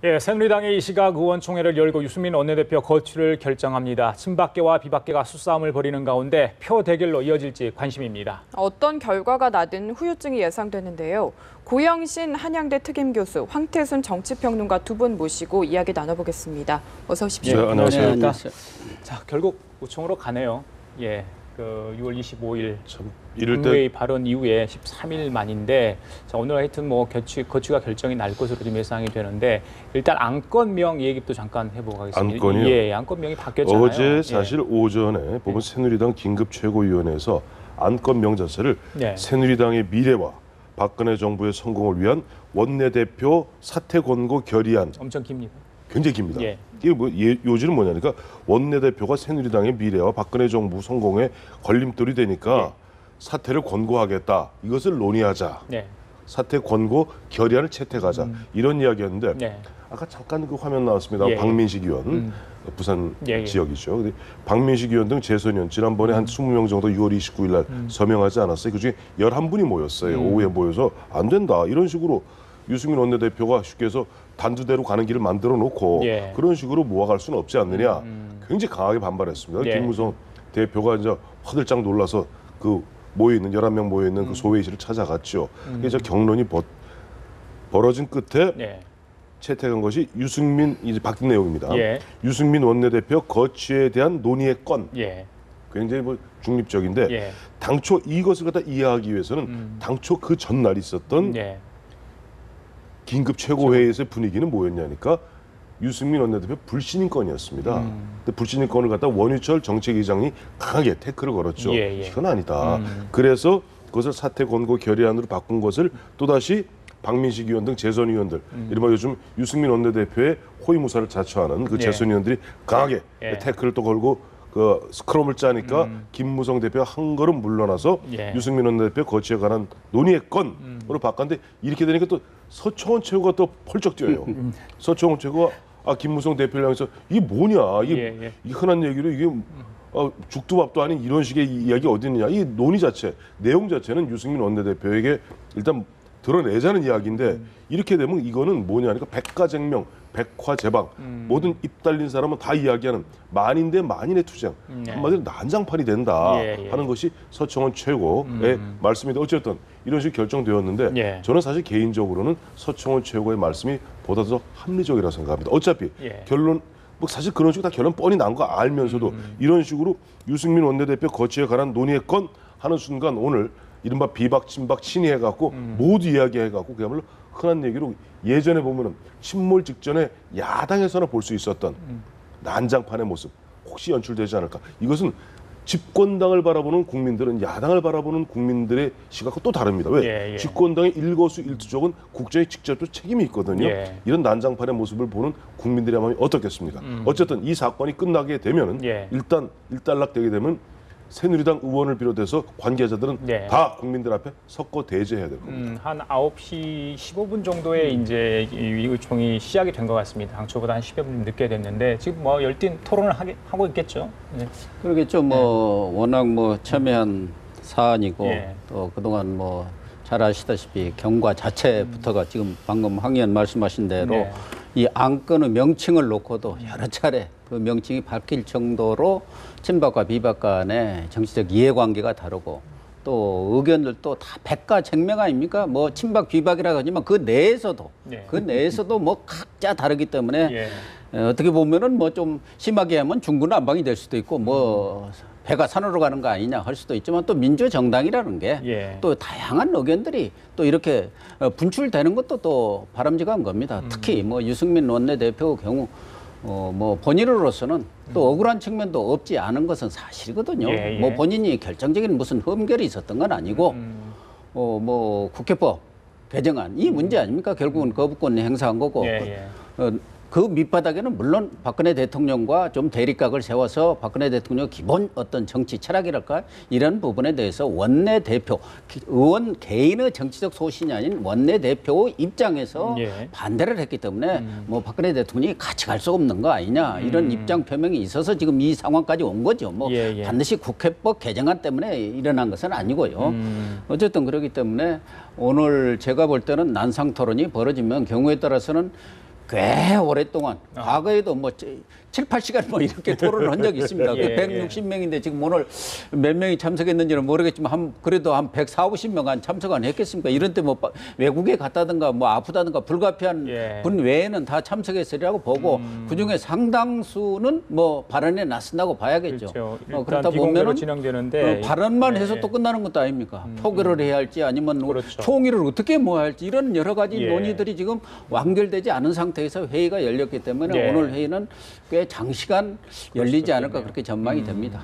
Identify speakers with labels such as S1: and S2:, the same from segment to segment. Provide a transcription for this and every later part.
S1: 예, 새누리당의 이 시각 의원총회를 열고 유승민 원내대표 거취를 결정합니다. 친박계와 비박계가 수싸움을 벌이는 가운데 표 대결로 이어질지 관심입니다.
S2: 어떤 결과가 나든 후유증이 예상되는데요. 고영신 한양대 특임교수, 황태순 정치평론가 두 분 모시고 이야기 나눠보겠습니다. 어서 오십시오.
S3: 네, 안녕하세요.
S1: 안녕하세요. 자, 결국 우총으로 가네요. 예. 6월 25일 의회의 발언 이후에 13일 만인데, 자, 오늘 하여튼 뭐 거취가 결정이 날 것으로 좀 예상이 되는데, 일단 안건명 얘기도 잠깐 해보고 가겠습니다.
S3: 안건이요?
S1: 예, 안건명이 바뀌었잖아요.
S3: 어제 사실 오전에 보면 새누리당 긴급 최고위원회에서 안건명 자체를 새누리당의 미래와 박근혜 정부의 성공을 위한 원내대표 사퇴 권고 결의안.
S1: 엄청 깁니다.
S3: 굉장히 깁니다.
S1: 예.
S3: 이게 뭐 요지는 뭐냐니까 원내대표가 새누리당의 미래와 박근혜 정부 성공에 걸림돌이 되니까 사퇴를 권고하겠다. 이것을 논의하자. 사퇴 권고 결의안을 채택하자. 이런 이야기였는데 아까 잠깐 그 화면 나왔습니다. 박민식 의원, 부산 지역이죠. 근데 박민식 의원 등 재선 의원 지난번에 한 20명 정도 6월 29일 날 서명하지 않았어요. 그중에 11분이 모였어요. 오후에 모여서 안 된다. 이런 식으로 유승민 원내대표가 쉽게 해서 단두대로 가는 길을 만들어 놓고 그런 식으로 모아갈 수는 없지 않느냐. 굉장히 강하게 반발했습니다. 김무성 대표가 이제 화들짝 놀라서 그 모여있는 11명 모여있는 그 소회의실을 찾아갔죠. 그래서 경론이 벌어진 끝에 채택한 것이 유승민, 이제 바뀐 내용입니다. 유승민 원내대표 거취에 대한 논의의 건. 굉장히 뭐 중립적인데 당초 이것을 갖다 이해하기 위해서는 당초 그 전날 있었던 긴급 최고회의에서의 분위기는 뭐였냐니까 유승민 원내대표 불신임건이었습니다. 근데 불신임건을 갖다 원유철 정책위장이 강하게 태클을 걸었죠. 이건 아니다. 그래서 그것을 사퇴 권고 결의안으로 바꾼 것을 또다시 박민식 의원 등 재선 의원들, 이른바 요즘 유승민 원내대표의 호위무사를 자처하는 그 재선 의원들이 강하게 태클을 또 걸고 그 스크럼을 짜니까 김무성 대표가 한 걸음 물러나서 유승민 원내대표 거취에 관한 논의의 건으로 바꿨는데 이렇게 되니까 또 서청원 최고가 또 펄쩍 뛰어요. 서청원 최고가 김무성 대표를 향해서 이게 뭐냐, 이게 흔한 얘기로 이게 죽도 밥도 아닌 이런 식의 이야기 어디 있느냐. 이 논의 자체, 내용 자체는 유승민 원내대표에게 일단 드러내자는 이야기인데 이렇게 되면 이거는 뭐냐니까 백가쟁명, 백화제방, 모든 입 달린 사람은 다 이야기하는 만인 대 만인의 투쟁, 한마디로 난장판이 된다 하는 것이 서청원 최고의 말씀인데 어쨌든 이런 식으로 결정되었는데 저는 사실 개인적으로는 서청원 최고의 말씀이 보다 더 합리적이라고 생각합니다. 어차피 결론 뭐 사실 그런 식으로 다 결론 뻔히 난 거 알면서도 이런 식으로 유승민 원내대표 거취에 관한 논의의 건 하는 순간 오늘 이른바 비박, 친박, 친이해갖고 모두 이야기해갖고 그야말로 흔한 얘기로 예전에 보면은 침몰 직전에 야당에서나 볼 수 있었던 난장판의 모습 혹시 연출되지 않을까. 이것은 집권당을 바라보는 국민들은 야당을 바라보는 국민들의 시각과 또 다릅니다. 왜? 집권당의 일거수일투족은 국정에 직접적으로 책임이 있거든요. 이런 난장판의 모습을 보는 국민들의 마음이 어떻겠습니까? 어쨌든 이 사건이 끝나게 되면은 일단 일단락되게 되면 새누리당 의원을 비롯해서 관계자들은 다 국민들 앞에 섞어 대제해야 될 겁니다.
S1: 한 9시 15분 정도에 이제 이 의총이 시작이 된 것 같습니다. 당초보다 한 10여 분 늦게 됐는데 지금 뭐 열띤 토론을 하고 있겠죠.
S4: 그러겠죠. 뭐 워낙 뭐 첨예한 사안이고 또 그동안 뭐 잘 아시다시피 경과 자체부터가 지금 방금 황 의원 말씀하신 대로 이 안건의 명칭을 놓고도 여러 차례 그 명칭이 바뀔 정도로 친박과 비박 간의 정치적 이해관계가 다르고 또 의견들도 다 백가쟁명 아닙니까? 뭐 친박 비박이라고 하지만 그 내에서도 뭐 각자 다르기 때문에 어떻게 보면은 뭐 좀 심하게 하면 중구난방이 될 수도 있고 뭐 배가 산으로 가는 거 아니냐 할 수도 있지만 또 민주정당이라는 게 또 다양한 의견들이 또 이렇게 분출되는 것도 또 바람직한 겁니다. 특히 뭐 유승민 원내대표 경우 뭐 본인으로서는 또 억울한 측면도 없지 않은 것은 사실이거든요. 뭐 본인이 결정적인 무슨 흠결이 있었던 건 아니고 뭐 국회법 개정안 이 문제 아닙니까? 결국은 거부권 행사한 거고 그 밑바닥에는 물론 박근혜 대통령과 좀 대립각을 세워서 박근혜 대통령 기본 어떤 정치 철학이랄까 이런 부분에 대해서 원내대표, 의원 개인의 정치적 소신이 아닌 원내대표 입장에서 반대를 했기 때문에 뭐 박근혜 대통령이 같이 갈 수 없는 거 아니냐 이런 입장 표명이 있어서 지금 이 상황까지 온 거죠. 뭐 반드시 국회법 개정안 때문에 일어난 것은 아니고요. 어쨌든 그렇기 때문에 오늘 제가 볼 때는 난상 토론이 벌어지면 경우에 따라서는 꽤 오랫동안 과거에도 뭐 7, 8시간 뭐 이렇게 토론을 한 적이 있습니다.
S1: 예,
S4: 160명인데 지금 오늘 몇 명이 참석했는지는 모르겠지만 그래도 한 140, 50명 참석 안 했겠습니까? 이런 때 뭐 외국에 갔다든가 뭐 아프다든가 불가피한 분 외에는 다 참석했으리라고 보고 그중에 상당수는 뭐 발언에 나선다고 봐야겠죠.
S1: 그렇죠.
S4: 그렇다 보면은
S1: 진행되는데
S4: 발언만 해서 또 끝나는 것도 아닙니까? 표결을 해야 할지 아니면
S1: 그렇죠.
S4: 총의를 어떻게 모아야 할지 이런 여러 가지
S1: 예.
S4: 논의들이 지금 완결되지 않은 상태에서 회의가 열렸기 때문에
S1: 예.
S4: 오늘 회의는 꽤 장시간 열리지 않을까 그렇게 전망이 됩니다.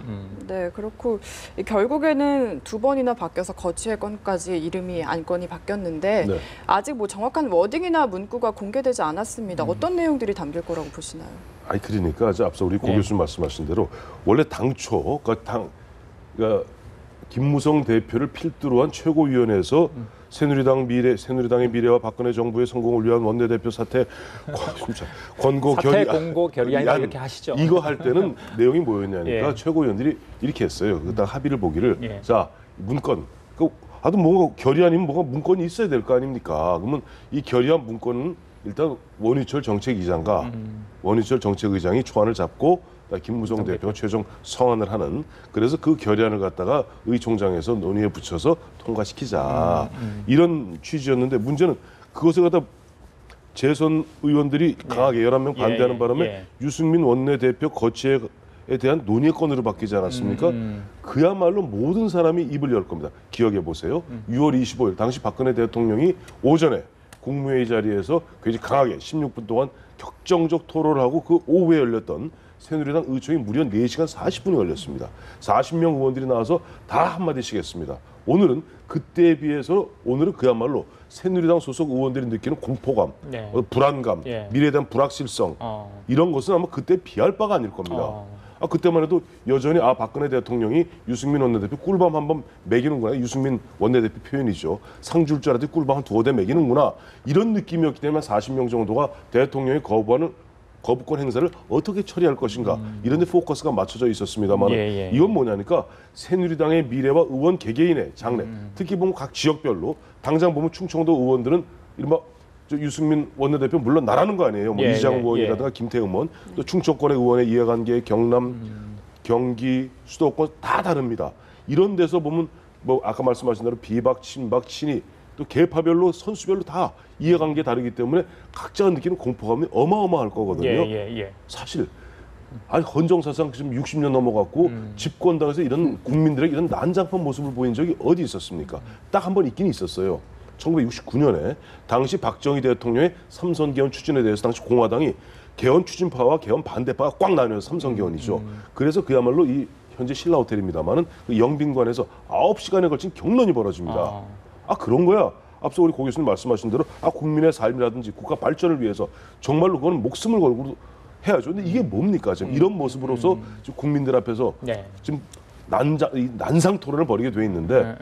S2: 네, 그렇고 결국에는 2번이나 바뀌어서 거취의 건까지 이름이 안건이 바뀌었는데
S3: 네.
S2: 아직 뭐 정확한 워딩이나 문구가 공개되지 않았습니다. 어떤 내용들이 담길 거라고 보시나요?
S3: 아니 그러니까 앞서 우리 고
S1: 네.
S3: 교수님 말씀하신 대로 원래 당초 그러니까 김무성 대표를 필두로 한 최고위원회에서 새누리당의 미래와 박근혜 정부의 성공을 위한 원내대표 사퇴 권고
S1: 사퇴
S3: 결의
S1: 공고 결의안이다 이렇게 하시죠.
S3: 이거 할 때는 내용이 뭐였냐니까
S1: 예.
S3: 최고위원들이 이렇게 했어요. 그딱 합의를 보기를
S1: 예.
S3: 자 문건 아도 뭐가 결의안이면 뭐가 문건이 있어야 될 거 아닙니까? 그러면 이 결의안 문건은 일단 원희철 정책위장과 원희철 정책의장이 초안을 잡고 김무성 대표가 최종 성안을 하는 그래서 그 결의안을 갖다가 의총장에서 논의에 붙여서 통과시키자 이런 취지였는데 문제는 그것을 갖다 재선 의원들이 강하게 11명 반대하는 바람에 유승민 원내대표 거취에 대한 논의의 건으로 바뀌지 않았습니까? 그야말로 모든 사람이 입을 열 겁니다. 기억해 보세요. 6월 25일 당시 박근혜 대통령이 오전에 국무회의 자리에서 굉장히 강하게 16분 동안 격정적 토론을 하고 그 오후에 열렸던 새누리당 의총이 무려 4시간 40분이 걸렸습니다. 40명 의원들이 나와서 다 한마디씩 했습니다. 오늘은 그때에 비해서 오늘은 그야말로 새누리당 소속 의원들이 느끼는 공포감, 불안감, 미래에 대한 불확실성 이런 것은 아마 그때 비할 바가 아닐 겁니다. 그때만 해도 여전히 박근혜 대통령이 유승민 원내대표 꿀밤 한번 먹이는구나. 유승민 원내대표 표현이죠. 상 줄 줄 알았더니 꿀밤 한 2대 먹이는구나. 이런 느낌이었기 때문에 40명 정도가 대통령이 거부하는 거부권 행사를 어떻게 처리할 것인가 이런 데 포커스가 맞춰져 있었습니다만 이건 뭐냐니까 새누리당의 미래와 의원 개개인의 장래 특히 보면 각 지역별로 당장 보면 충청도 의원들은 이른바 유승민 원내대표 물론 나라는 거 아니에요. 뭐 이장 의원이라든가 김태흠 의원 또 충청권의 의원의 이해관계 경남 경기 수도권 다 다릅니다. 이런 데서 보면 뭐 아까 말씀하신 대로 비박 친박 친이 또 계파별로 선수별로 다 이해관계 다르기 때문에 각자가 느끼는 공포감이 어마어마할 거거든요. 사실 헌정사상 지금 60년 넘어갔고 집권당에서 이런 국민들에게 이런 난장판 모습을 보인 적이 어디 있었습니까? 딱 한 번 있긴 있었어요. 1969년에 당시 박정희 대통령의 삼선 개헌 추진에 대해서 당시 공화당이 개헌 추진파와 개헌 반대파가 꽉 나뉘어서 삼선 개헌이죠. 그래서 그야말로 이 현재 신라 호텔입니다만은 그 영빈관에서 9시간에 걸친 격론이 벌어집니다. 그런 거야. 앞서 우리 고 교수님 말씀하신 대로 국민의 삶이라든지 국가 발전을 위해서 정말로 그건 목숨을 걸고 해야죠. 근데 이게 뭡니까? 지금 이런 모습으로서 지금 국민들 앞에서 지금 난상 토론을 벌이게 돼 있는데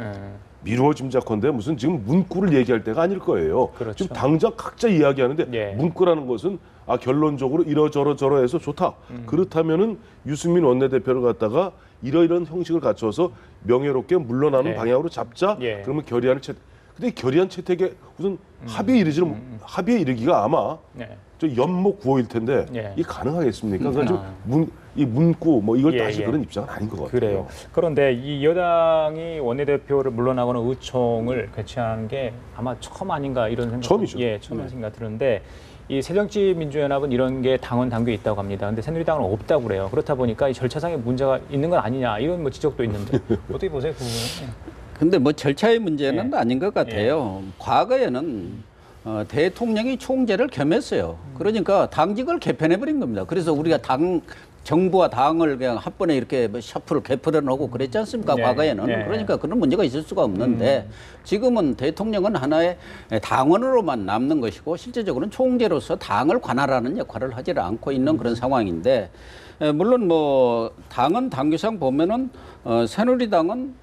S3: 미루어 짐작컨대 무슨 지금 문구를 얘기할 때가 아닐 거예요.
S1: 그렇죠.
S3: 지금 당장 각자 이야기하는데 문구라는 것은 결론적으로 이러저러 해서 좋다. 그렇다면은 유승민 원내대표를 갖다가 이러이러한 형식을 갖춰서 명예롭게 물러나는 방향으로 잡자. 그러면 결의안을 근데 결의안 채택에 무슨 합의에 이르기가 아마 저 연목 9호일 텐데 이게 가능하겠습니까? 그래서 이 문구 뭐 이걸 따질 그런 입장은 아닌 것 같아요.
S1: 그래요. 그런데 이 여당이 원내대표를 물러나거나 의총을 개최하는 게 아마 처음 아닌가 이런 생각.
S3: 처음이죠.
S1: 처음 생각 드는데 이 새정치민주연합은 이런 게 당원 당규에 있다고 합니다. 근데 새누리당은 없다고 그래요. 그렇다 보니까 이 절차상의 문제가 있는 건 아니냐 이런 뭐 지적도 있는데 어떻게 보세요, 그 부분은?
S4: 근데 뭐 절차의 문제는 아닌 것 같아요. 과거에는 대통령이 총재를 겸했어요. 그러니까 당직을 개편해버린 겁니다. 그래서 우리가 정부와 당을 그냥 한 번에 이렇게 샤프를 개편하고 그랬지 않습니까? 과거에는. 그러니까 그런 문제가 있을 수가 없는데 지금은 대통령은 하나의 당원으로만 남는 것이고 실제적으로는 총재로서 당을 관할하는 역할을 하지 않고 있는 그런 상황인데 물론 뭐 당은 당규상 보면은 새누리당은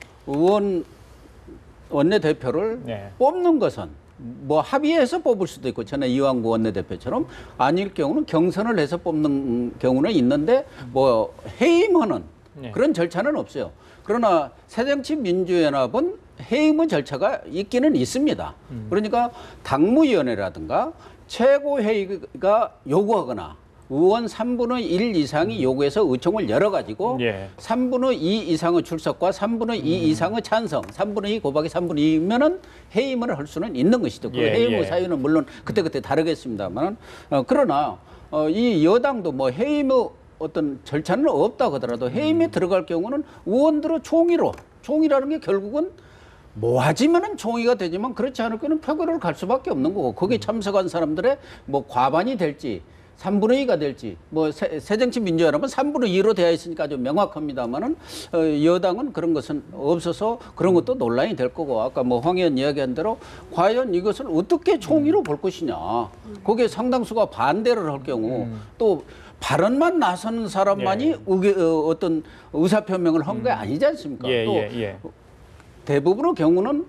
S4: 원내대표를 뽑는 것은 뭐 합의해서 뽑을 수도 있고 전에 이완구 원내대표처럼 아닐 경우는 경선을 해서 뽑는 경우는 있는데 뭐 해임하는 그런 절차는 없어요. 그러나 새정치민주연합은 해임의 절차가 있기는 있습니다. 그러니까 당무위원회라든가 최고회의가 요구하거나 의원 3분의 1 이상이 요구해서 의총을 열어가지고 3분의 2 이상의 출석과 3분의 2 이상의 찬성, 3분의 2 곱하기 3분의 2면은 해임을 할 수는 있는 것이죠. 그 해임의 사유는 물론 그때그때 다르겠습니다만, 그러나 이 여당도 뭐 해임의 어떤 절차는 없다고 하더라도 해임에 들어갈 경우는 의원들의 총의라는 게 결국은 모아지면은 총의가 되지만 그렇지 않을 경우는 표결을 갈 수밖에 없는 거고, 거기에 참석한 사람들의 뭐 과반이 될지 3분의 2가 될지, 뭐 새정치민주연합은 3분의 2로 되어 있으니까 아주 명확합니다만은 여당은 그런 것은 없어서 그런 것도 논란이 될 거고, 아까 뭐 황 의원 이야기한 대로 과연 이것을 어떻게 총의로 볼 것이냐, 거기에 상당수가 반대를 할 경우 또 발언만 나서는 사람만이 어떤 의사표명을 한 게 아니지 않습니까? 또 대부분의 경우는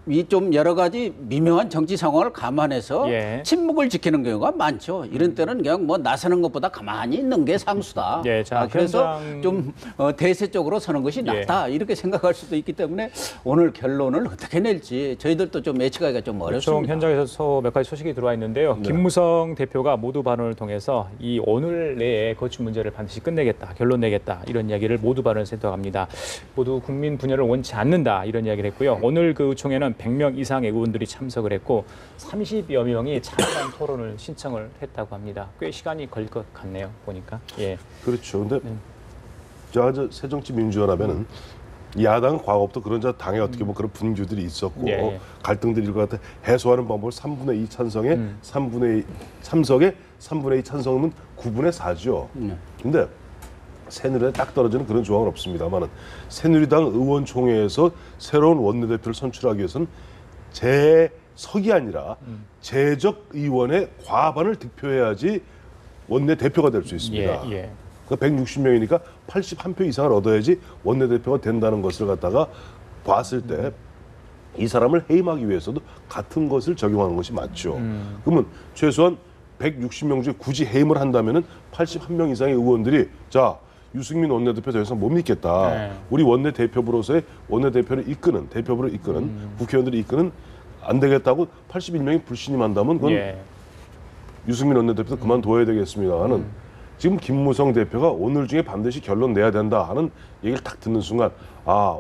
S4: 이 좀 여러 가지 미묘한 정치 상황을 감안해서 침묵을 지키는 경우가 많죠. 이런 때는 그냥 뭐 나서는 것보다 가만히 있는 게 상수다. 그래서 좀 대세적으로 서는 것이 낫다. 이렇게 생각할 수도 있기 때문에 오늘 결론을 어떻게 낼지 저희들도 좀 예측하기가 좀 어렵습니다.
S1: 현장에서 몇 가지 소식이 들어와 있는데요. 김무성 대표가 모두 발언을 통해서 이 오늘 내에 거취 문제를 반드시 끝내겠다, 결론 내겠다, 이런 이야기를 모두 발언에서 했다고 모두 국민 분열을 원치 않는다, 이런 이야기를 했고요. 오늘 그 의총에는 100명 이상의 의원들이 참석을 했고 30여 명이 찬반 토론을 신청을 했다고 합니다. 꽤 시간이 걸릴 것 같네요, 보니까.
S3: 그렇죠. 근데 저 새정치민주연합에는 야당은 과거부터 그런 당에 어떻게 보면 그런 분규들이 있었고 갈등들이 일것 같아 해소하는 방법을 3분의 2 찬성에 3분의 2 참석에 3분의 2 찬성은 9분의 4죠. 근데 새누리당에 딱 떨어지는 그런 조항은 없습니다만은 새누리당 의원총회에서 새로운 원내대표를 선출하기 위해서는 재석이 아니라 재적 의원의 과반을 득표해야지 원내대표가 될 수 있습니다. 그러니까 160명이니까 81표 이상을 얻어야지 원내대표가 된다는 것을 갖다가 봤을 때 이 사람을 해임하기 위해서도 같은 것을 적용하는 것이 맞죠. 그러면 최소한 160명 중에 굳이 해임을 한다면은 81명 이상의 의원들이 자, 유승민 원내대표 더 이상 못 믿겠다. 우리 원내대표부로서의 원내대표를 이끄는, 대표부를 이끄는, 국회의원들이 이끄는 안 되겠다고 81명이 불신임한다면 그건 유승민 원내대표도 그만둬야 되겠습니다만은 지금 김무성 대표가 오늘 중에 반드시 결론 내야 된다 하는 얘기를 딱 듣는 순간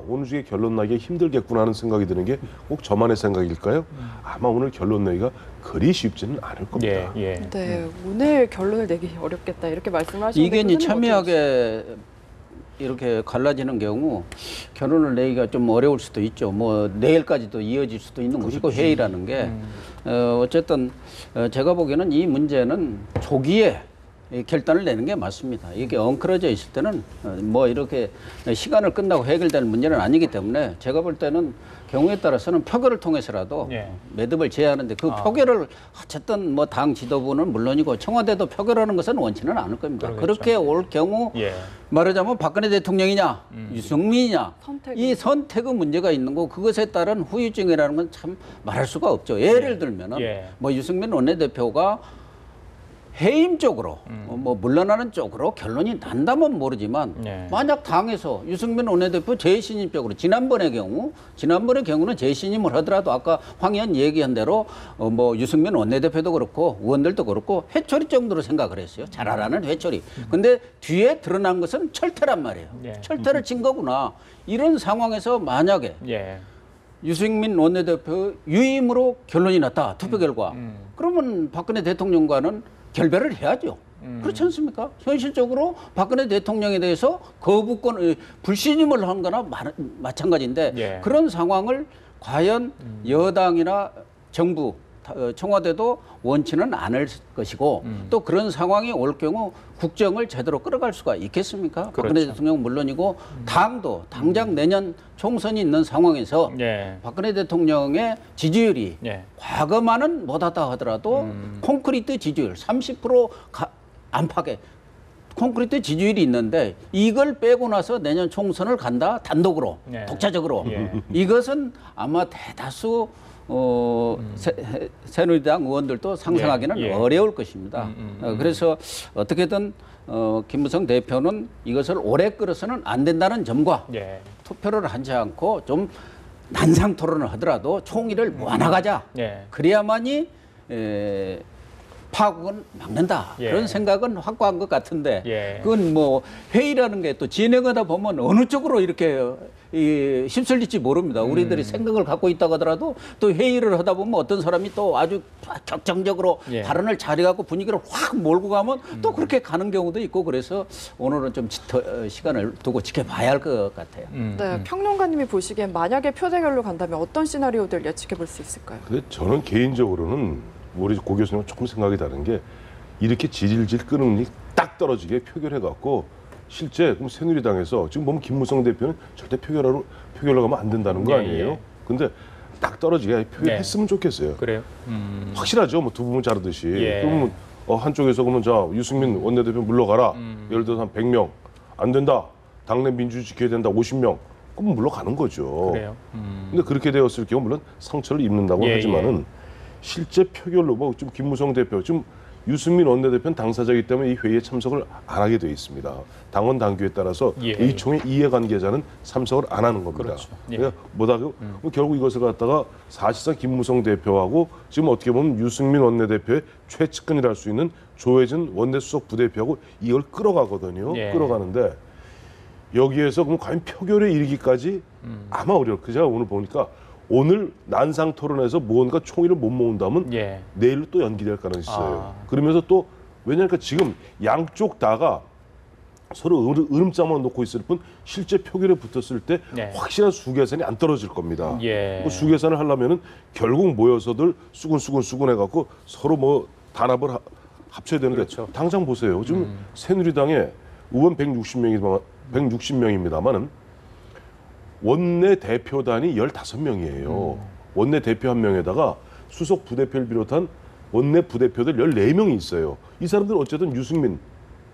S3: 오늘 중에 결론 나기 힘들겠구나 하는 생각이 드는 게 꼭 저만의 생각일까요? 아마 오늘 결론 내기가 그리 쉽지는 않을 겁니다.
S2: 오늘 결론을 내기 어렵겠다 이렇게 말씀하시는데
S4: 이게 이제 첨예하게 이렇게 갈라지는 경우 결론을 내기가 좀 어려울 수도 있죠. 뭐 내일까지도 이어질 수도 있는 것이고 회의라는 게 어쨌든 제가 보기에는 이 문제는 조기에 결단을 내는 게 맞습니다. 이게 엉클어져 있을 때는 뭐 이렇게 시간을 끝나고 해결되는 문제는 아니기 때문에 제가 볼 때는 경우에 따라서는 표결을 통해서라도 매듭을 제하는데 그 표결을 어쨌든 뭐 당 지도부는 물론이고 청와대도 표결하는 것은 원치는 않을 겁니다. 그렇게 올 경우 말하자면 박근혜 대통령이냐 유승민이냐 이 선택의 문제가 있는 거고 그것에 따른 후유증이라는 건 참 말할 수가 없죠. 예를 들면은 뭐 유승민 원내대표가 해임 쪽으로 뭐 물러나는 쪽으로 결론이 난다면 모르지만 만약 당에서 유승민 원내대표 재신임 쪽으로 지난번의 경우는 재신임을 하더라도 아까 황 의원 얘기한 대로 뭐 유승민 원내대표도 그렇고 의원들도 그렇고 회초리 정도로 생각을 했어요. 잘하라는 회초리. 근데 뒤에 드러난 것은 철퇴란 말이에요. 철퇴를 친 거구나. 이런 상황에서 만약에 유승민 원내대표 유임으로 결론이 났다. 투표 결과. 그러면 박근혜 대통령과는 결별을 해야죠. 그렇지 않습니까? 현실적으로 박근혜 대통령에 대해서 거부권, 불신임을 한 거나 마찬가지인데 그런 상황을 과연 여당이나 정부, 청와대도 원치는 않을 것이고 또 그런 상황이 올 경우 국정을 제대로 끌어갈 수가 있겠습니까? 박근혜 대통령은 물론이고 당도 당장 내년 총선이 있는 상황에서 박근혜 대통령의 지지율이 과거만은 못하다 하더라도 콘크리트 지지율 30% 안팎의 콘크리트 지지율이 있는데 이걸 빼고 나서 내년 총선을 간다 단독으로 독자적으로 이것은 아마 대다수 새누리당 의원들도 상상하기는 어려울 것입니다. 그래서 어떻게든 김무성 대표는 이것을 오래 끌어서는 안 된다는 점과 투표를 하지 않고 좀 난상 토론을 하더라도 총의를 모아나가자. 그래야만이 파국은 막는다.
S1: 예.
S4: 그런 생각은 확고한 것 같은데
S1: 예.
S4: 그건 뭐 회의라는 게 또 진행하다 보면 어느 쪽으로 이렇게 휩쓸릴지 모릅니다. 우리들이 생각을 갖고 있다고 하더라도 또 회의를 하다 보면 어떤 사람이 또 아주 격정적으로
S1: 예.
S4: 발언을 잘해갖고 분위기를 확 몰고 가면 또 그렇게 가는 경우도 있고 그래서 오늘은 좀 시간을 두고 지켜봐야 할 것 같아요.
S2: 네, 평론가님이 보시기엔 만약에 표대결로 간다면 어떤 시나리오들 예측해 볼 수 있을까요?
S3: 근데 저는 개인적으로는 우리 고 교수님은 조금 생각이 다른 게 이렇게 질질 끄는 딱 떨어지게 표결해갖고 실제 그럼 새누리당에서 지금 보면 김무성 대표는 절대 표결로 가면 안 된다는 거
S1: 예,
S3: 아니에요?
S1: 예.
S3: 근데 딱 떨어지게 표결했으면 좋겠어요.
S1: 그래요?
S3: 확실하죠. 뭐 두 부분 자르듯이.
S1: 예.
S3: 그러면 한쪽에서 그러면 자 유승민 원내대표 물러가라. 예를 들어서 한 100명 안 된다. 당내 민주주의 지켜야 된다. 50명. 그럼 물러가는 거죠.
S1: 그래요?
S3: 근데 그렇게 되었을 경우 물론 상처를 입는다고
S1: 예,
S3: 하지만은 실제 표결로 뭐 좀 김무성 대표 지금 유승민 원내대표는 당사자이기 때문에 이 회의에 참석을 안 하게 돼 있습니다. 당원 당규에 따라서
S1: 예.
S3: 의총의 이해관계자는 참석을 안 하는 겁니다.
S1: 그렇죠. 예.
S3: 그러니까 뭐다고 결국 이것을 갖다가 사실상 김무성 대표하고 지금 어떻게 보면 유승민 원내대표의 최측근이라 할 수 있는 조혜진 원내수석 부대표하고 이걸 끌어가거든요.
S1: 예.
S3: 끌어가는데 여기에서 그럼 과연 표결에 이르기까지 아마 어려울 거예요. 제가 오늘 보니까 오늘 난상 토론에서 무언가 총의를 못 모은다면
S1: 예.
S3: 내일로 또 연기될 가능성이 있어요.
S1: 아.
S3: 그러면서 또 왜냐하니까 지금 양쪽 다가 서로 으름장만 놓고 있을 뿐 실제 표결에 붙었을 때
S1: 네.
S3: 확실한 수계산이 안 떨어질 겁니다.
S1: 예.
S3: 그 수계산을 하려면은 결국 모여서들 수군 해갖고 서로 뭐 단합을 합쳐야 되는데
S1: 그렇죠.
S3: 당장 보세요. 지금 새누리당에 의원 160명입니다만은 원내 대표단이 15명이에요. 원내 대표 1명에다가 수석 부대표를 비롯한 원내 부대표들 14명이 있어요. 이 사람들은 어쨌든 유승민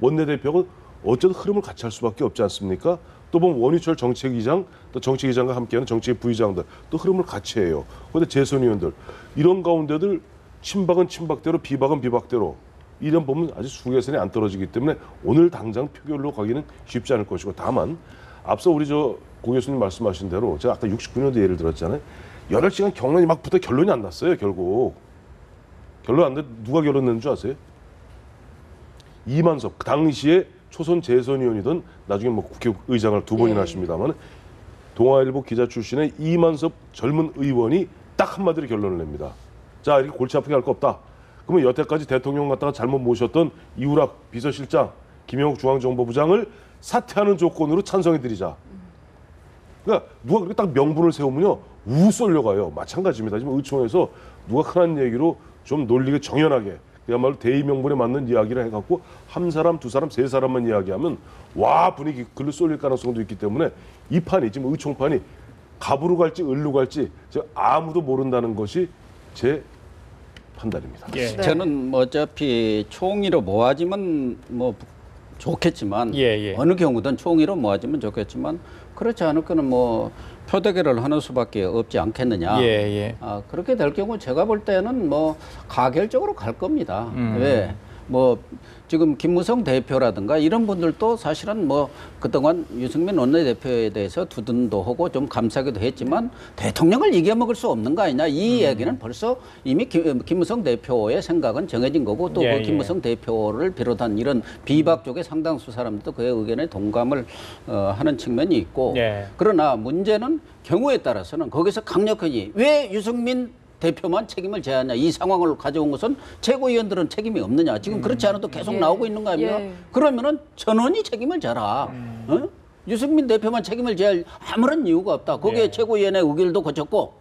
S3: 원내대표가 어쨌든 흐름을 같이 할 수밖에 없지 않습니까? 또 보면 원희철 정책위장, 또 정책위장과 함께하는 정책 부의장들 또 흐름을 같이 해요. 그런데 재선위원들 이런 가운데들 친박은 친박대로 비박은 비박대로 이런 보면 아직 수계선이 안 떨어지기 때문에 오늘 당장 표결로 가기는 쉽지 않을 것이고 다만 앞서 우리 고 교수님 말씀하신 대로 제가 아까 69년도 예를 들었잖아요. 8시간 경론이 막 붙어 결론이 안 났어요. 결국. 결론 안 돼. 누가 결론 낸 줄 아세요? 이만섭. 그 당시에 초선 재선위원이던 나중에 뭐 국회의장을 2번이나 하십니다만 동아일보 기자 출신의 이만섭 젊은 의원이 딱 한마디로 결론을 냅니다. 자, 이렇게 골치 아프게 할 거 없다. 그러면 여태까지 대통령 갖다가 잘못 모셨던 이우락 비서실장, 김영욱 중앙정보부장을 사퇴하는 조건으로 찬성해드리자. 그러니까 누가 그렇게 딱 명분을 세우면요 우 쏠려가요. 마찬가지입니다. 지금 의총에서 누가 흔한 얘기로 좀 논리가 정연하게 그야말로 대의 명분에 맞는 이야기를 해갖고 한 사람, 두 사람, 세 사람만 이야기하면 와 분위기 글로 쏠릴 가능성도 있기 때문에 이 판이 지금 의총판이 갑으로 갈지 을로 갈지 아무도 모른다는 것이 제 판단입니다.
S1: 예.
S2: 네.
S4: 저는 뭐 어차피 총의로 모아지면 뭐 좋겠지만
S1: 예.
S4: 어느 경우든 총의로 모아지면 좋겠지만 그렇지 않을 거는 뭐 표대결을 하는 수밖에 없지 않겠느냐.
S1: 예.
S4: 그렇게 될 경우 제가 볼 때는 뭐 가결적으로 갈 겁니다. 왜? 뭐 지금 김무성 대표라든가 이런 분들도 사실은 뭐 그동안 유승민 원내대표에 대해서 두둔도 하고 좀 감싸기도 했지만 대통령을 이겨먹을 수 없는 거 아니냐 이 얘기는 벌써 이미 김무성 대표의 생각은 정해진 거고 또 그 김무성 대표를 비롯한 이런 비박 쪽의 상당수 사람들도 그의 의견에 동감을 하는 측면이 있고 그러나 문제는 경우에 따라서는 거기서 강력하게 왜 유승민 대표만 책임을 져야 하냐. 이 상황을 가져온 것은 최고위원들은 책임이 없느냐. 지금 그렇지 않아도 계속 나오고 있는 거 아닙니까? 그러면은 전원이 책임을 져라. 어? 유승민 대표만 책임을 져야 할 아무런 이유가 없다. 거기에 최고위원회 의결도 거쳤고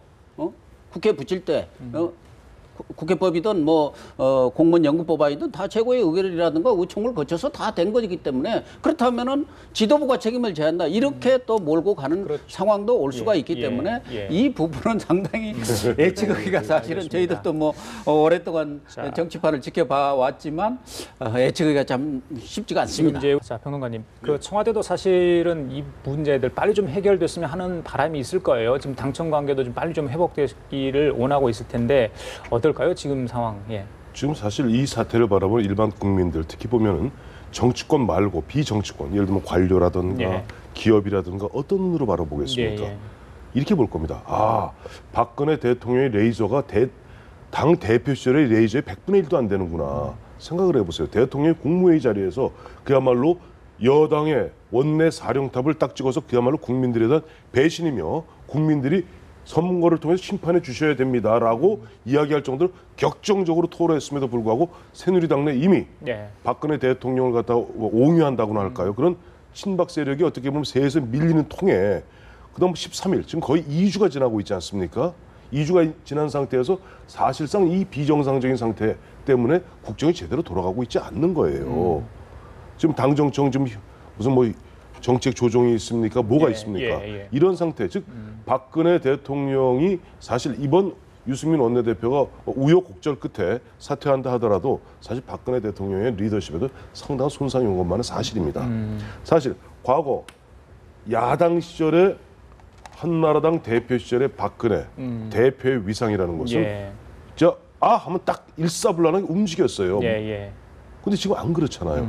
S4: 국회 붙일 때 국회법이든 뭐 공무원연금법안이든 다 최고의 의결이라든가 의총을 거쳐서 다 된 거기 때문에 그렇다면은 지도부가 책임을 져야 한다 이렇게 또 몰고 가는 상황도 올 수가 있기 때문에 이 부분은 상당히 예측하기가 사실은 저희들도 뭐 오랫동안 정치판을 지켜봐 왔지만 예측하기가 참 쉽지가 않습니다.
S1: 자, 평론가님, 그 청와대도 사실은 이 문제들 빨리 좀 해결됐으면 하는 바람이 있을 거예요. 지금 당청 관계도 좀 빨리 좀 회복되기를 원하고 있을 텐데. 어떨까요? 지금 상황.
S3: 지금 사실 이 사태를 바라보는 일반 국민들 특히 보면은 정치권 말고 비정치권 예를 들면 관료라든가 기업이라든가 어떤 눈으로 바라보겠습니까? 이렇게 볼 겁니다. 아, 박근혜 대통령의 레이저가 당 대표 시절의 레이저의 100분의 1도 안 되는구나 생각을 해보세요. 대통령이 국무회의 자리에서 그야말로 여당의 원내 사령탑을 딱 찍어서 그야말로 국민들에 대한 배신이며 국민들이 선거를 통해서 심판해 주셔야 됩니다라고 이야기할 정도로 격정적으로 토로했음에도 불구하고 새누리당 내 이미 박근혜 대통령을 갖다가 옹유한다고나 할까요? 그런 친박 세력이 어떻게 보면 세에서 밀리는 통에 그다음 13일 지금 거의 2주가 지나고 있지 않습니까? 2주가 지난 상태에서 사실상 이 비정상적인 상태 때문에 국정이 제대로 돌아가고 있지 않는 거예요. 지금 당정청 지금 무슨 뭐 정책 조정이 있습니까? 뭐가 있습니까? 이런 상태, 즉 박근혜 대통령이 사실 이번 유승민 원내대표가 우여곡절 끝에 사퇴한다 하더라도 사실 박근혜 대통령의 리더십에도 상당한 손상이 온 것만은 사실입니다. 사실 과거 야당 시절에 한나라당 대표 시절의 박근혜 대표의 위상이라는 것은 하면 딱 일사불란하게 움직였어요. 근데 지금 안 그렇잖아요.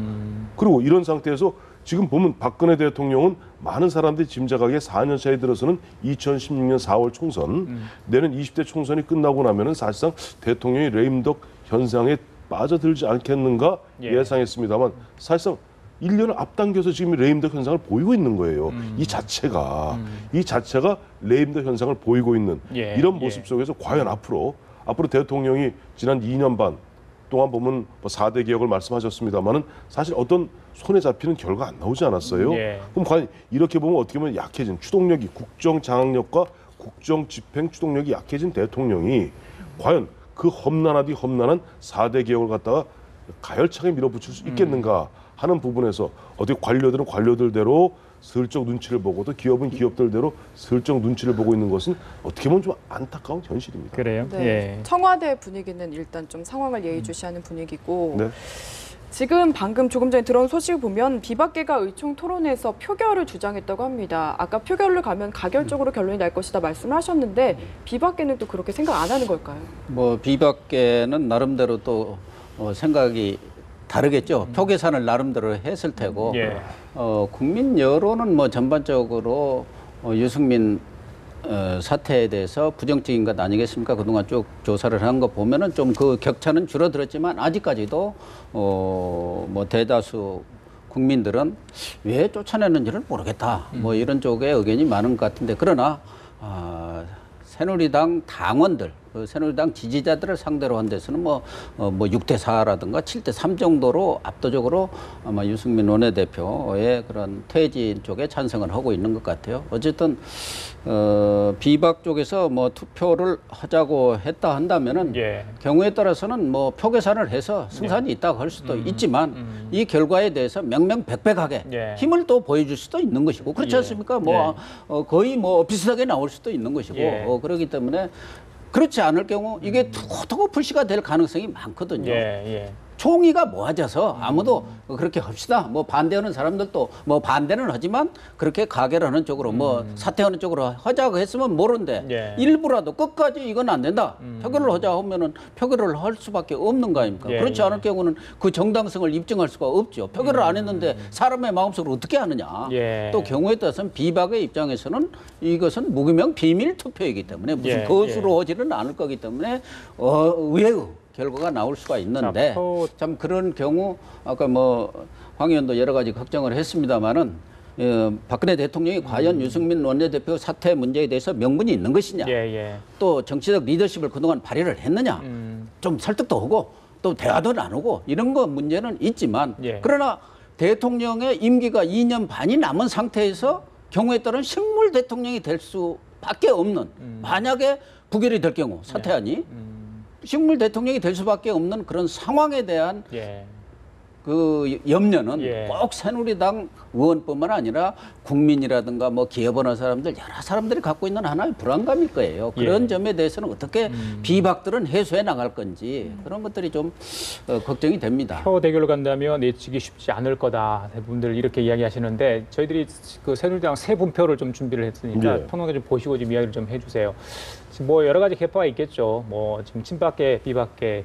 S3: 그리고 이런 상태에서 지금 보면 박근혜 대통령은 많은 사람들이 짐작하기에 4년 차에 들어서는 2016년 4월 총선, 내년 20대 총선이 끝나고 나면은 사실상 대통령이 레임덕 현상에 빠져들지 않겠는가 예상했습니다만 사실상 1년을 앞당겨서 지금 레임덕 현상을 보이고 있는 거예요. 이 자체가 레임덕 현상을 보이고 있는 이런 모습 속에서 과연 앞으로 대통령이 지난 2년 반 동안 보면 뭐 4대 개혁을 말씀하셨습니다만은 사실 어떤 손에 잡히는 결과 안 나오지 않았어요. 그럼 과연 이렇게 보면 어떻게 보면 약해진 추동력이 국정 장악력과 국정 집행 추동력이 약해진 대통령이 과연 그 험난한 4대 개혁을 갖다가 가열차게 밀어붙일 수 있겠는가 하는 부분에서 어떻게 관료들은 관료들대로 슬쩍 눈치를 보고 또 기업은 기업들대로 슬쩍 눈치를 보고 있는 것은 어떻게 보면 좀 안타까운 현실입니다.
S1: 그래요?
S2: 네. 청와대 분위기는 일단 좀 상황을 예의주시하는 분위기고 지금 방금 조금 전에 들어온 소식을 보면 비박계가 의총 토론에서 표결을 주장했다고 합니다. 아까 표결을 가면 가결적으로 결론이 날 것이다 말씀을 하셨는데 비박계는 또 그렇게 생각 안 하는 걸까요?
S4: 뭐 비박계는 나름대로 또 생각이 다르겠죠. 표 계산을 나름대로 했을 테고 국민 여론은 뭐 전반적으로 유승민 사태에 대해서 부정적인 것 아니겠습니까? 그동안 쭉 조사를 한 거 보면은 좀 그 격차는 줄어들었지만 아직까지도 뭐 대다수 국민들은 왜 쫓아내는지를 모르겠다. 뭐 이런 쪽의 의견이 많은 것 같은데 그러나 새누리당 당원들, 그 새누리당 지지자들을 상대로 한 데서는 뭐 6대 4라든가 7대 3 정도로 압도적으로 아마 유승민 원내대표의 그런 퇴진 쪽에 찬성을 하고 있는 것 같아요. 어쨌든 비박 쪽에서 뭐 투표를 하자고 했다 한다면은 경우에 따라서는 뭐 표 계산을 해서 승산이 있다고 할 수도 있지만 이 결과에 대해서 명명백백하게 힘을 또 보여줄 수도 있는 것이고 그렇지 않습니까? 뭐 거의 뭐 비슷하게 나올 수도 있는 것이고 그렇기 때문에 그렇지 않을 경우 이게 두고두고 불씨가 될 가능성이 많거든요. 총의가 모아져서 아무도 그렇게 합시다. 뭐 반대하는 사람들도 뭐 반대는 하지만 그렇게 가결하는 쪽으로 뭐 사퇴하는 쪽으로 하자고 했으면 모르는데 일부라도 끝까지 이건 안 된다. 표결을 하자 하면은 표결을 할 수밖에 없는 거 아닙니까? 그렇지 않을 경우는 그 정당성을 입증할 수가 없죠. 표결을 안 했는데 사람의 마음속으로 어떻게 하느냐. 또 경우에 따라서는 비박의 입장에서는 이것은 무기명 비밀 투표이기 때문에 무슨 거수로 하지는 않을 거기 때문에 의외의 결과가 나올 수가 있는데 참 그런 경우 아까 뭐 황 의원도 여러 가지 걱정을 했습니다마는 박근혜 대통령이 과연 유승민 원내대표 사퇴 문제에 대해서 명분이 있는 것이냐 또 정치적 리더십을 그동안 발휘를 했느냐 좀 설득도 하고 또 대화도 나누고 이런 거 문제는 있지만 그러나 대통령의 임기가 2년 반이 남은 상태에서 경우에 따른 식물 대통령이 될 수밖에 없는 만약에 부결이 될 경우 사퇴하니 식물 대통령이 될 수밖에 없는 그런 상황에 대한 그 염려는 꼭 새누리당 의원뿐만 아니라 국민이라든가 뭐 기업하는 사람들 여러 사람들이 갖고 있는 하나의 불안감일 거예요. 그런 점에 대해서는 어떻게 비박들은 해소해 나갈 건지 그런 것들이 좀 걱정이 됩니다.
S1: 표 대결로 간다면 예측이 쉽지 않을 거다. 대부분들 이렇게 이야기하시는데 저희들이 그 새누리당 새 분표를 좀 준비를 했으니까 평론가 좀 보시고 좀 이야기를 좀 해주세요. 지금 뭐 여러 가지 계파가 있겠죠. 뭐 지금 친박계, 비박계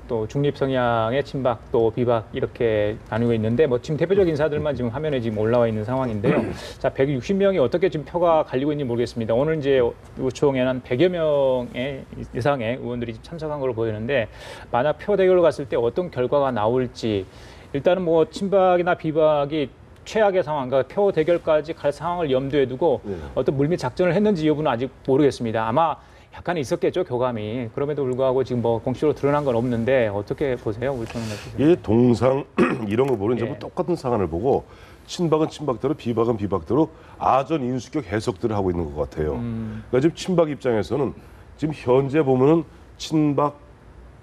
S1: 또 또 중립 성향의 친박 또 비박 이렇게 나누고 있는데 뭐 지금 대표적인 인사들만 지금 화면에 지금 올라와 있는 상황인데요. 자, 160명이 어떻게 지금 표가 갈리고 있는지 모르겠습니다. 오늘 이제 의총에는 한 100여 명의 이상의 의원들이 참석한 걸로 보이는데 만약 표 대결로 갔을 때 어떤 결과가 나올지 일단은 뭐 친박이나 비박이 최악의 상황, 그러니까 표 대결까지 갈 상황을 염두에 두고 어떤 물밑 작전을 했는지 여부는 아직 모르겠습니다. 아마 약간 있었겠죠, 교감이. 그럼에도 불구하고 지금 뭐 공식으로 드러난 건 없는데 어떻게 보세요, 우리 총장님?
S3: 이 동상 이런 거 보는 전부 똑같은 상황을 보고 친박은 친박대로 비박은 비박대로 아전 인수격 해석들을 하고 있는 것 같아요. 그러니까 지금 친박 입장에서는 지금 현재 보면은 친박,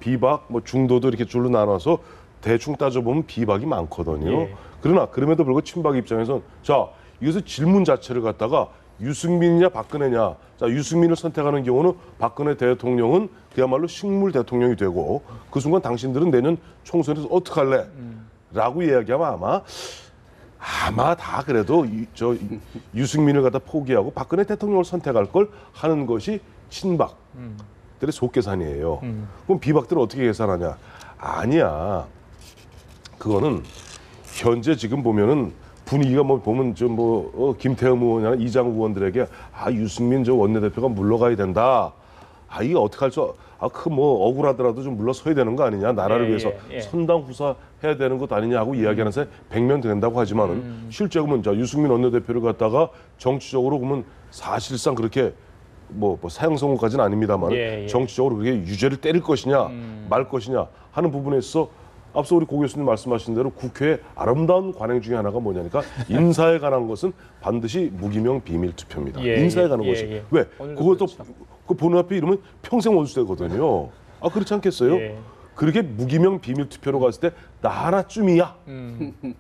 S3: 비박, 뭐 중도도 이렇게 줄로 나눠서 대충 따져보면 비박이 많거든요. 그러나 그럼에도 불구하고 친박 입장에서는 자, 이것을 질문 자체를 갖다가 유승민이냐 박근혜냐. 자, 유승민을 선택하는 경우는 박근혜 대통령은 그야말로 식물 대통령이 되고 그 순간 당신들은 내년 총선에서 어떡할래? 라고 이야기하면 아마 다 그래도 유승민을 갖다 포기하고 박근혜 대통령을 선택할 걸 하는 것이 친박들의 속계산이에요. 그럼 비박들은 어떻게 계산하냐? 아니야. 그거는 현재 지금 보면은 분위기가 뭐 보면 김태흠 의원이나 이장우 의원들에게 유승민 저 원내대표가 물러가야 된다. 이게 어떻게 할 수? 뭐 억울하더라도 좀 물러서야 되는 거 아니냐? 나라를 위해서 선당후사 해야 되는 것 아니냐고 이야기하는 사람이 100명 된다고 하지만은 실제 그러면 자 유승민 원내대표를 갖다가 정치적으로 그러면 사실상 그렇게 뭐 사형 선고까지는 아닙니다만 정치적으로 그렇게 유죄를 때릴 것이냐 말 것이냐 하는 부분에 있어. 앞서 우리 고 교수님 말씀하신 대로 국회의 아름다운 관행 중에 하나가 뭐냐니까 인사에 관한 것은 반드시 무기명 비밀 투표입니다. 인사에 관한 것이. 왜? 그것도 그 보는 앞에 이러면 평생 원수되거든요. 그렇지 않겠어요? 그렇게 무기명 비밀 투표로 갔을 때 나 하나쯤이야.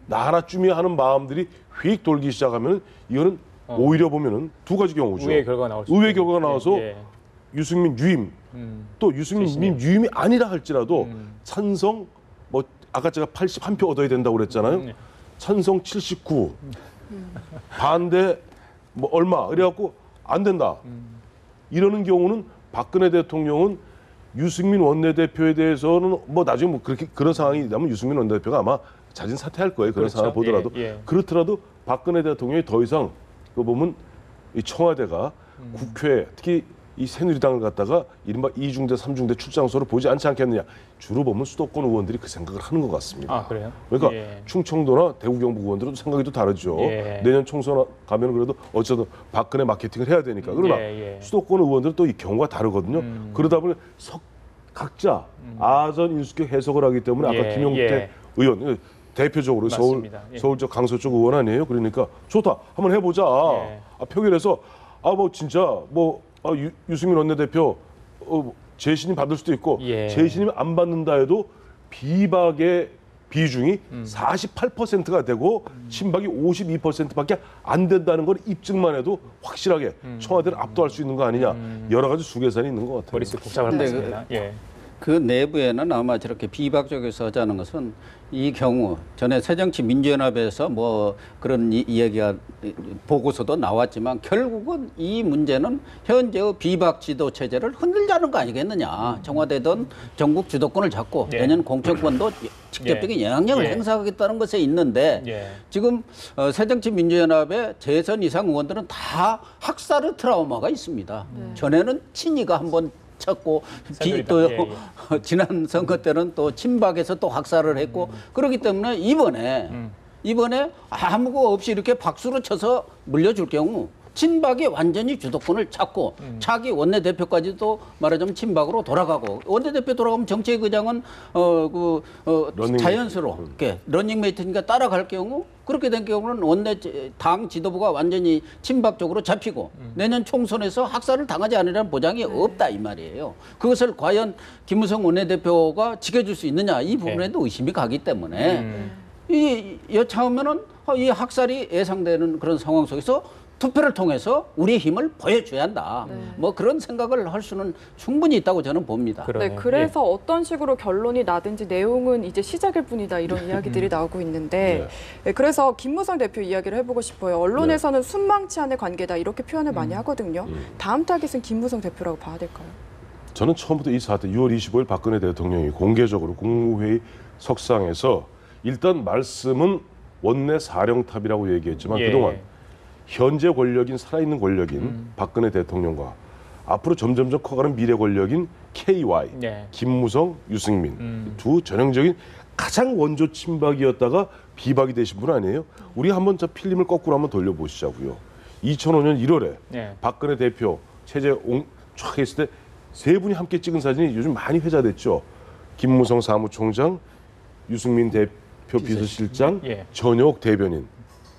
S3: 나 하나쯤이야 하는 마음들이 휙 돌기 시작하면 이거는 오히려 보면은 두 가지 경우죠.
S1: 의외의 결과가 나올 수
S3: 의외의 결과가 나와서 유승민 유임 또 유승민 유임이 아니라 할지라도 찬성 뭐 아까 제가 81표 얻어야 된다고 그랬잖아요. 찬성 79, 반대 뭐 얼마 이래갖고 안 된다. 이러는 경우는 박근혜 대통령은 유승민 원내대표에 대해서는 뭐 나중에 뭐 그렇게 그런 상황이 되면 유승민 원내대표가 아마 자진 사퇴할 거예요. 그런 상황을 보더라도 그렇더라도 박근혜 대통령이 더 이상 그 보면 이 청와대가 국회 특히 이 새누리당을 갖다가 이른바 2중대, 3중대 출장소로 보지 않지 않겠느냐. 주로 보면 수도권 의원들이 그 생각을 하는 것 같습니다.
S1: 그래요?
S3: 그러니까 충청도나 대구 경북 의원들은 생각이 또 다르죠. 내년 총선 가면 그래도 어쨌든 박근혜 마케팅을 해야 되니까. 그러나 수도권 의원들은 또 이 경우가 다르거든요. 그러다 보니 각자 아전 인수격 해석을 하기 때문에 아까 김용태 의원 대표적으로 서울 저 강서 쪽 의원 아니에요. 그러니까 좋다. 한번 해보자. 표결해서 뭐 진짜 뭐 유승민 원내대표 재신임 받을 수도 있고 재신임 안 받는다 해도 비박의 비중이 48%가 되고 친박이 52%밖에 안 된다는 걸 입증만 해도 확실하게 청와대를 압도할 수 있는 거 아니냐. 여러 가지 수계산이 있는 것 같아요.
S1: 머릿속 복잡할 것 같습니다.
S4: 그 내부에는 아마 저렇게 비박 쪽에서 하자는 것은 이 경우 전에 새정치민주연합에서 뭐 그런 이야기가 보고서도 나왔지만 결국은 이 문제는 현재의 비박 지도 체제를 흔들자는 거 아니겠느냐. 청와대든 전국 주도권을 잡고 내년 공천권도 직접적인 영향력을 행사하겠다는 것에 있는데 지금 새정치민주연합의 재선 이상 의원들은 다 학살의 트라우마가 있습니다. 전에는 친이가 한번 쳤고 또 지난 선거 때는 또 친박에서 또 학살을 했고 그렇기 때문에 이번에 아무 거 없이 이렇게 박수로 쳐서 물려줄 경우 친박이 완전히 주도권을 찾고 차기 원내대표까지도 말하자면 친박으로 돌아가고 원내대표 돌아가면 정책의장은 자연스럽게 러닝메이트니까 따라갈 경우 그렇게 된 경우는 당 지도부가 완전히 친박 쪽으로 잡히고 내년 총선에서 학살을 당하지 않으라는 보장이 없다 이 말이에요. 그것을 과연 김무성 원내대표가 지켜줄 수 있느냐 이 부분에도 의심이 가기 때문에 여차하면은 이 학살이 예상되는 그런 상황 속에서 투표를 통해서 우리의 힘을 보여줘야 한다. 뭐 그런 생각을 할 수는 충분히 있다고 저는 봅니다.
S2: 그래서 어떤 식으로 결론이 나든지 내용은 이제 시작일 뿐이다 이런 이야기들이 나오고 있는데 그래서 김무성 대표 이야기를 해보고 싶어요. 언론에서는 순망치 않은 관계다 이렇게 표현을 많이 하거든요. 다음 타깃은 김무성 대표라고 봐야 될까요?
S3: 저는 처음부터 이 사태 6월 25일 박근혜 대통령이 공개적으로 국무회의 석상에서 일단 말씀은 원내 사령탑이라고 얘기했지만 그동안 현재 권력인 살아있는 권력인 박근혜 대통령과 앞으로 점점점 커가는 미래 권력인 KY, 김무성, 유승민 두 전형적인 가장 원조 친박이었다가 비박이 되신 분 아니에요? 우리 한번 저 필름을 거꾸로 한번 돌려보시자고요. 2005년 1월에 박근혜 대표 체제 쫙 했을 때 세 분이 함께 찍은 사진이 요즘 많이 회자됐죠. 김무성 사무총장, 유승민 대표 비서실장, 전혁 대변인.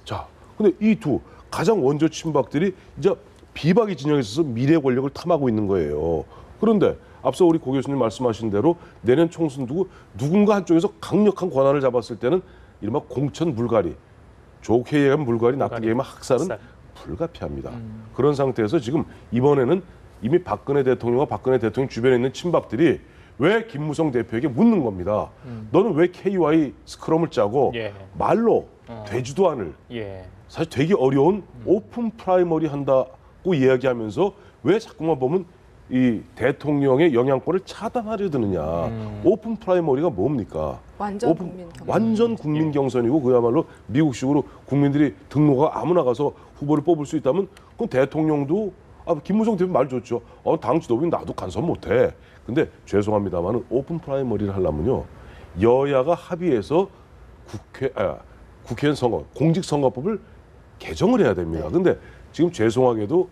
S3: 자, 근데 이 두 가장 원조 친박들이 이제 비박이 진영에 있어서 미래 권력을 탐하고 있는 거예요. 그런데 앞서 우리 고 교수님 말씀하신 대로 내년 총선 두고 누군가 한쪽에서 강력한 권한을 잡았을 때는 이른바 공천 물갈이, 좋게 얘기하면 물갈이, 나쁘게 얘기하면 학살은 불가피합니다. 그런 상태에서 지금 이번에는 이미 박근혜 대통령과 박근혜 대통령 주변에 있는 친박들이 왜 김무성 대표에게 묻는 겁니다. 너는 왜 KY 스크럼을 짜고 말로 되지도 않을 사실 되게 어려운 오픈 프라이머리 한다고 이야기하면서 왜 자꾸만 보면 이 대통령의 영향권을 차단하려 드느냐. 오픈 프라이머리가 뭡니까? 완전 국민 경선이고 그야말로 미국식으로 국민들이 등록하고 아무나 가서 후보를 뽑을 수 있다면 그럼 대통령도 김무성 대표 말 좋죠. 당 지도부는 나도 간섭 못해. 근데 죄송합니다만 오픈 프라이머리를 하려면요. 여야가 합의해서 국회의원 선거, 공직선거법을 개정을 해야 됩니다. 근데 지금 죄송하게도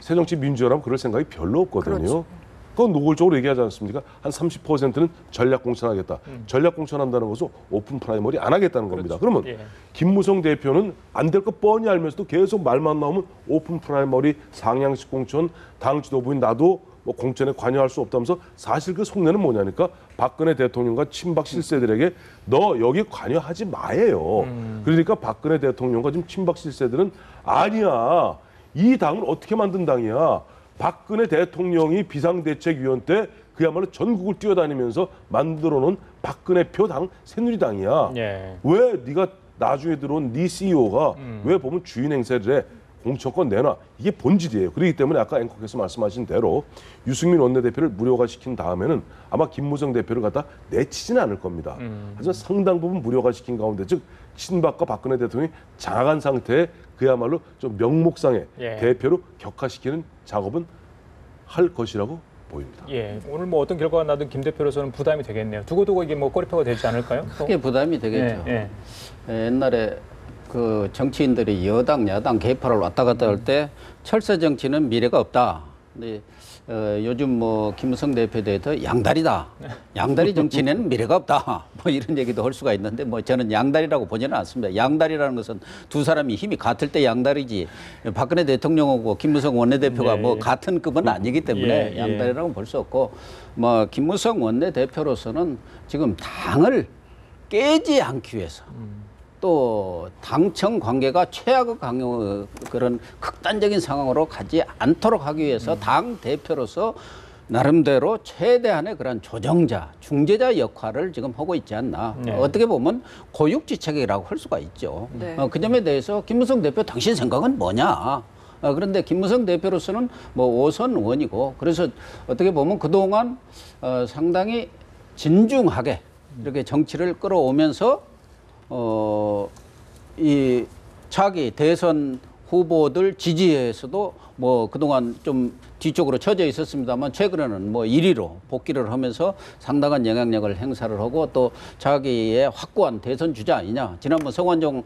S3: 새정치민주연합은 그럴 생각이 별로 없거든요. 그렇죠. 그건 노골적으로 얘기하지 않습니까? 한 30%는 전략 공천하겠다. 전략 공천한다는 것은 오픈 프라이머리 안 하겠다는 겁니다. 그러면 김무성 대표는 안 될 거 뻔히 알면서도 계속 말만 나오면 오픈 프라이머리, 상향식 공천, 당 지도부인 나도 뭐 공천에 관여할 수 없다면서 사실 그 속내는 뭐냐니까 박근혜 대통령과 친박 실세들에게 너 여기 관여하지 마예요. 그러니까 박근혜 대통령과 지금 친박 실세들은 아니야. 이 당은 어떻게 만든 당이야. 박근혜 대통령이 비상대책위원 때 그야말로 전국을 뛰어다니면서 만들어놓은 박근혜표 당 새누리당이야. 왜 네가 나중에 들어온 네 CEO가 왜 보면 주인 행세를 해. 공천권 내놔. 이게 본질이에요. 그렇기 때문에 아까 앵커께서 말씀하신 대로 유승민 원내대표를 무력화 시킨 다음에는 아마 김무성 대표를 갖다 내치지는 않을 겁니다. 하지만 상당 부분 무력화 시킨 가운데 즉 친박과 박근혜 대통령이 장악한 상태에 그야말로 좀 명목상의 대표로 격화시키는 작업은 할 것이라고 보입니다.
S1: 오늘 뭐 어떤 결과가 나든 김 대표로서는 부담이 되겠네요. 두고두고 이게 뭐 꼬리표가 되지 않을까요?
S4: 크게 부담이 되겠죠. 옛날에 그 정치인들이 여당, 야당 개파를 왔다 갔다 할 때 철새 정치는 미래가 없다. 근데 요즘 뭐 김무성 대표에 대해서 양다리다. 양다리 정치에는 미래가 없다. 뭐 이런 얘기도 할 수가 있는데 뭐 저는 양다리라고 보지는 않습니다. 양다리라는 것은 두 사람이 힘이 같을 때 양다리지. 박근혜 대통령하고 김무성 원내대표가 뭐 같은 급은 아니기 때문에 양다리라고 볼 수 없고 뭐 김무성 원내대표로서는 지금 당을 깨지 않기 위해서 또 당청 관계가 최악의 그런 극단적인 상황으로 가지 않도록 하기 위해서 당 대표로서 나름대로 최대한의 그런 조정자, 중재자 역할을 지금 하고 있지 않나. 어떻게 보면 고육지책이라고 할 수가 있죠. 그 점에 대해서 김무성 대표 당신 생각은 뭐냐. 그런데 김무성 대표로서는 뭐 5선 의원이고 그래서 어떻게 보면 그동안 상당히 진중하게 이렇게 정치를 끌어오면서 이 차기 대선 후보들 지지에서도 뭐 그동안 좀 뒤쪽으로 처져 있었습니다만 최근에는 뭐 1위로 복귀를 하면서 상당한 영향력을 행사를 하고 또 자기의 확고한 대선 주자 아니냐. 지난번 성완종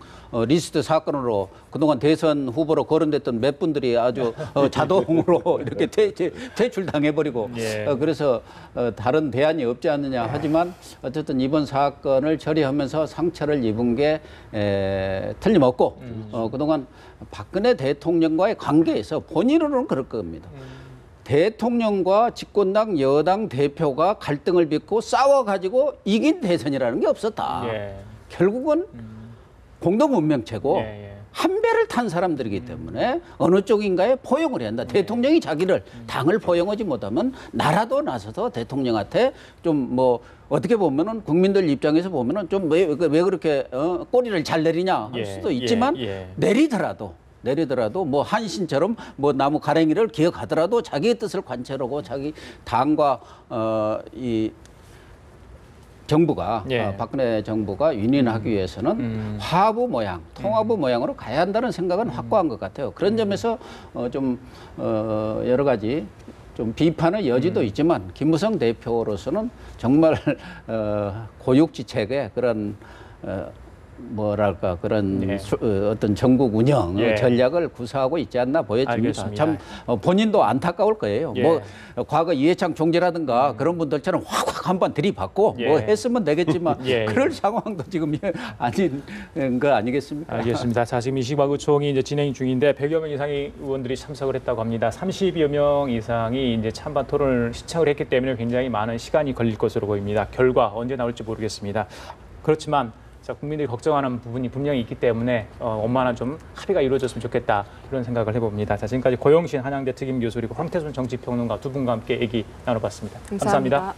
S4: 리스트 사건으로 그동안 대선 후보로 거론됐던 몇 분들이 아주 자동으로 이렇게 퇴출당해버리고 그래서 다른 대안이 없지 않느냐. 하지만 어쨌든 이번 사건을 처리하면서 상처를 입은 게 틀림없고 그동안 박근혜 대통령과의 관계에서 본인으로는 그럴 겁니다. 대통령과 집권당 여당 대표가 갈등을 빚고 싸워가지고 이긴 대선이라는 게 없었다. 결국은 공동운명체고 한 배를 탄 사람들이기 때문에 어느 쪽인가에 포용을 해야 한다. 대통령이 자기를 당을 포용하지 못하면 나라도 나서서 대통령한테 좀 뭐 어떻게 보면은 국민들 입장에서 보면은 좀 왜 그렇게 꼬리를 잘 내리냐 할 수도 있지만 내리더라도 내리더라도 뭐 한신처럼 뭐 나무 가랭이를 기억하더라도 자기의 뜻을 관철하고 자기 당과 이 정부가 박근혜 정부가 윤인하기 위해서는 화합의 모양, 통합의 모양으로 가야 한다는 생각은 확고한 것 같아요. 그런 점에서 좀 여러 가지 좀 비판의 여지도 있지만 김무성 대표로서는 정말 고육지책의 그런 뭐랄까 그런 어떤 전국 운영 전략을 구사하고 있지 않나 보여집니다.
S1: 알겠습니다.
S4: 참 본인도 안타까울 거예요. 뭐 과거 이해창 총재라든가 그런 분들처럼 확확 한번 들이받고 뭐 했으면 되겠지만 그럴 상황도 지금 아닌 거 아니겠습니까?
S1: 알겠습니다. 자, 지금 이 시각의총이 이제 진행 중인데 100여 명 이상의 의원들이 참석을 했다고 합니다. 30여 명 이상이 이제 찬반 토론을 시청을 했기 때문에 굉장히 많은 시간이 걸릴 것으로 보입니다. 결과 언제 나올지 모르겠습니다. 그렇지만 자, 국민들이 걱정하는 부분이 분명히 있기 때문에 원만한 좀 합의가 이루어졌으면 좋겠다 이런 생각을 해봅니다. 자, 지금까지 고영신 한양대 특임 교수 그리고 황태순 정치평론가 두 분과 함께 얘기 나눠봤습니다.
S2: 감사합니다.